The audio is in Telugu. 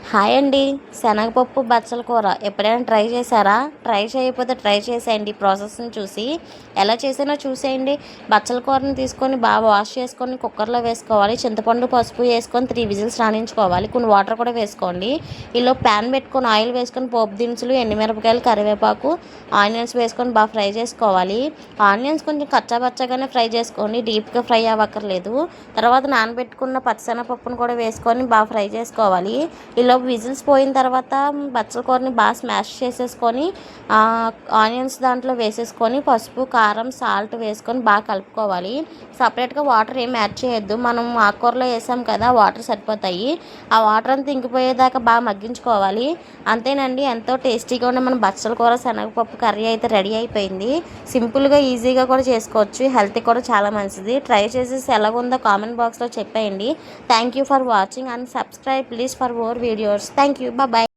హాయ్ అండి. శనగపప్పు బచ్చల కూర ఎప్పుడైనా ట్రై చేశారా? ట్రై చేయకపోతే ట్రై చేసేయండి. ప్రాసెస్ని చూసి ఎలా చేసానో చూసేయండి. బచ్చల కూరని తీసుకొని బాగా వాష్ చేసుకొని కుక్కర్లో వేసుకోవాలి. చింతపండు పసుపు వేసుకొని 3 విజిల్స్ రాణించుకోవాలి. కొన్ని వాటర్ కూడా వేసుకోండి. ఈలో ప్యాన్ పెట్టుకొని ఆయిల్ వేసుకొని పోపు దినుసులు, ఎండుమిరపకాయలు, కరివేపాకు, ఆనియన్స్ వేసుకొని బాగా ఫ్రై చేసుకోవాలి. ఆనియన్స్ కొంచెం కచ్చాపచ్చగానే ఫ్రై చేసుకోండి, డీప్గా ఫ్రై అవ్వక్కర్లేదు. తర్వాత నానబెట్టుకున్న పచ్చిశనగపప్పును కూడా వేసుకొని బాగా ఫ్రై చేసుకోవాలి. ఇలా విజిల్స్ పోయిన తర్వాత బచ్చల కూరని బాగా స్మాష్ చేసేసుకొని ఆనియన్స్ దాంట్లో వేసేసుకొని పసుపు, కారం, సాల్ట్ వేసుకొని బాగా కలుపుకోవాలి. సపరేట్గా వాటర్ ఏం యాడ్ చేయొద్దు. మనం ఆకుకూరలో వేసాం కదా, వాటర్ సరిపోతాయి. ఆ వాటర్ అంతా ఇంకిపోయేదాకా బాగా మగ్గించుకోవాలి. అంతేనండి, ఎంతో టేస్టీగా ఉన్న మన బచ్చల కూర శనగపప్పు కర్రీ అయితే రెడీ అయిపోయింది. సింపుల్గా ఈజీగా కూడా చేసుకోవచ్చు. హెల్త్ కూడా చాలా మంచిది. ట్రై చేసేసి ఎలాగుందో కామెంట్ బాక్స్లో చెప్పేయండి. Thank you for watching and subscribe please for more videos. Thank you. Bye bye.